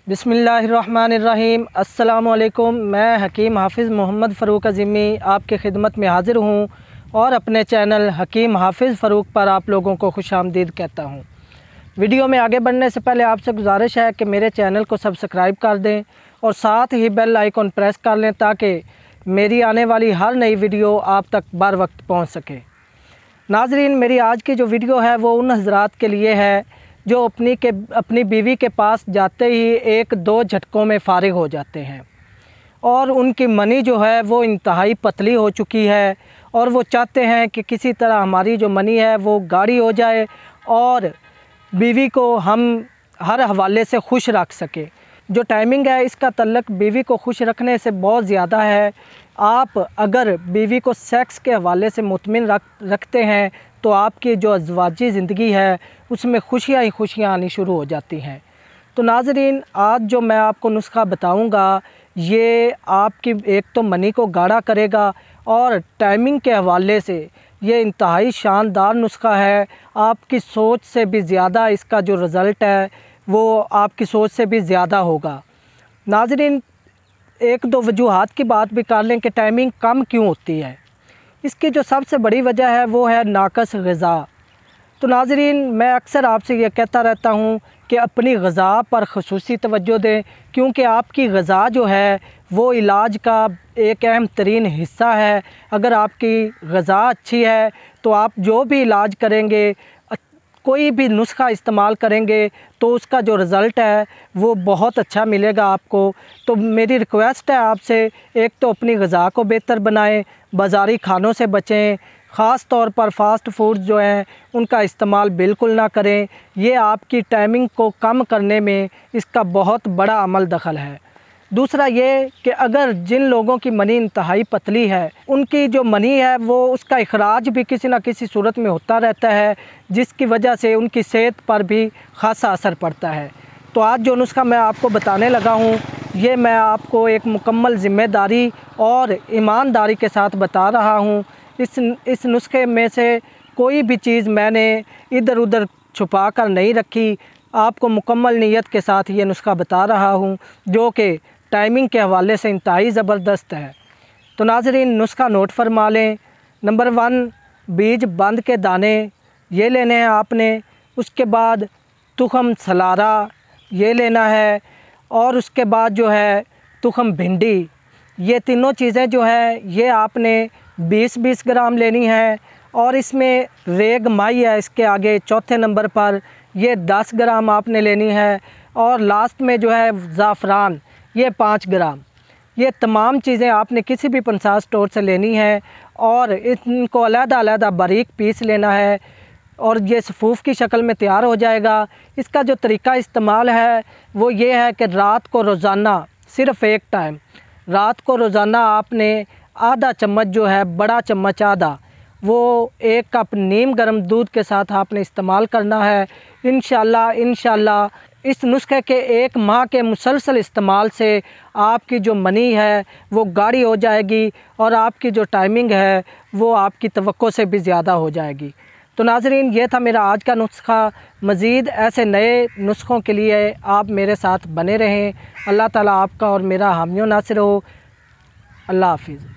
बिस्मिल्लाहिर्रहमानिर्रहीम। अस्सलामुअलैकुम। मैं हकीम हाफिज़ मोहम्मद फ़ारूक अज़ीमी आपके खिदमत में हाज़िर हूँ और अपने चैनल हकीम हाफिज़ फ़ारूक पर आप लोगों को खुशामदीद कहता हूँ। वीडियो में आगे बढ़ने से पहले आपसे गुजारिश है कि मेरे चैनल को सब्सक्राइब कर दें और साथ ही बेल आइकन प्रेस कर लें ताकि मेरी आने वाली हर नई वीडियो आप तक बर वक्त पहुँच सके। नाज़रीन, मेरी आज की जो वीडियो है वो उन हज़रात के लिए है जो अपनी बीवी के पास जाते ही एक दो झटकों में फ़ारिग हो जाते हैं और उनकी मनी जो है वो इंतहाई पतली हो चुकी है और वो चाहते हैं कि किसी तरह हमारी जो मनी है वो गाढ़ी हो जाए और बीवी को हम हर हवाले से खुश रख सके। जो टाइमिंग है इसका तल्लक बीवी को खुश रखने से बहुत ज़्यादा है। आप अगर बीवी को सेक्स के हवाले से मुतमिन रखते हैं तो आपकी जो अज़वाजी ज़िंदगी है उसमें खुशियाँ ही खुशियाँ आनी शुरू हो जाती हैं। तो नाज़रीन, आज जो मैं आपको नुस्खा बताऊंगा ये आपकी एक तो मनी को गाढ़ा करेगा और टाइमिंग के हवाले से ये इंतहाई शानदार नुस्खा है। आपकी सोच से भी ज़्यादा इसका जो रिज़ल्ट है वो आपकी सोच से भी ज़्यादा होगा। नाज़रीन, एक दो वजूहात की बात भी कर लें कि टाइमिंग कम क्यों होती है। इसकी जो सबसे बड़ी वजह है वो है नाक़स ग़िज़ा। तो नाज़रीन, मैं अक्सर आपसे ये कहता रहता हूँ कि अपनी ग़िज़ा पर ख़ुसूसी तवज्जो दें, क्योंकि आपकी ग़िज़ा जो है वो इलाज का एक अहम तरीन हिस्सा है। अगर आपकी ग़िज़ा अच्छी है तो आप जो भी इलाज करेंगे, कोई भी नुस्खा इस्तेमाल करेंगे तो उसका जो रिज़ल्ट है वो बहुत अच्छा मिलेगा आपको। तो मेरी रिक्वेस्ट है आपसे, एक तो अपनी ग़िज़ा को बेहतर बनाएं, बाज़ारी खानों से बचें, ख़ास तौर पर फ़ास्ट फूड जो हैं उनका इस्तेमाल बिल्कुल ना करें। ये आपकी टाइमिंग को कम करने में इसका बहुत बड़ा अमल दखल है। दूसरा ये कि अगर जिन लोगों की मनी इंतहाई पतली है उनकी जो मनी है वो उसका इखराज भी किसी न किसी सूरत में होता रहता है, जिसकी वजह से उनकी सेहत पर भी ख़ासा असर पड़ता है। तो आज जो नुस्खा मैं आपको बताने लगा हूँ ये मैं आपको एक मुकम्मल ज़िम्मेदारी और ईमानदारी के साथ बता रहा हूँ। इस नुस्खे में से कोई भी चीज़ मैंने इधर उधर छुपा कर नहीं रखी। आपको मुकम्मल नीयत के साथ ये नुस्खा बता रहा हूँ जो कि टाइमिंग के हवाले से इंतहाई ज़बरदस्त है। तो नाज़रीन, नुस्खा नोट फरमा लें। नंबर 1, बीज बंद के दाने ये लेने हैं आपने। उसके बाद तुखम सलारा ये लेना है और उसके बाद जो है तुखम भिंडी, ये तीनों चीज़ें जो है ये आपने 20-20 ग्राम लेनी है। और इसमें रेग माई है इसके आगे चौथे नंबर पर, ये 10 ग्राम आपने लेनी है। और लास्ट में जो है ज़ाफ़रान, ये 5 ग्राम। ये तमाम चीज़ें आपने किसी भी पंसार स्टोर से लेनी है और इनको अलग-अलग बारीक पीस लेना है और ये सफ़ूफ़ की शक्ल में तैयार हो जाएगा। इसका जो तरीका इस्तेमाल है वो ये है कि रात को रोज़ाना सिर्फ़ एक टाइम, रात को रोज़ाना आपने आधा चम्मच जो है, बड़ा चम्मच आधा, वो 1 कप नीम गर्म दूध के साथ आपने इस्तेमाल करना है। इंशाल्लाह इस नुस्खे के 1 माह के मुसलसल इस्तेमाल से आपकी जो मनी है वो गाढ़ी हो जाएगी और आपकी जो टाइमिंग है वो आपकी तवक्को से भी ज़्यादा हो जाएगी। तो नाज़रीन, ये था मेरा आज का नुस्खा। मज़ीद ऐसे नए नुस्खों के लिए आप मेरे साथ बने रहें। अल्लाह ताला आपका और मेरा हामी नासिर हो। अल्लाह हाफिज़।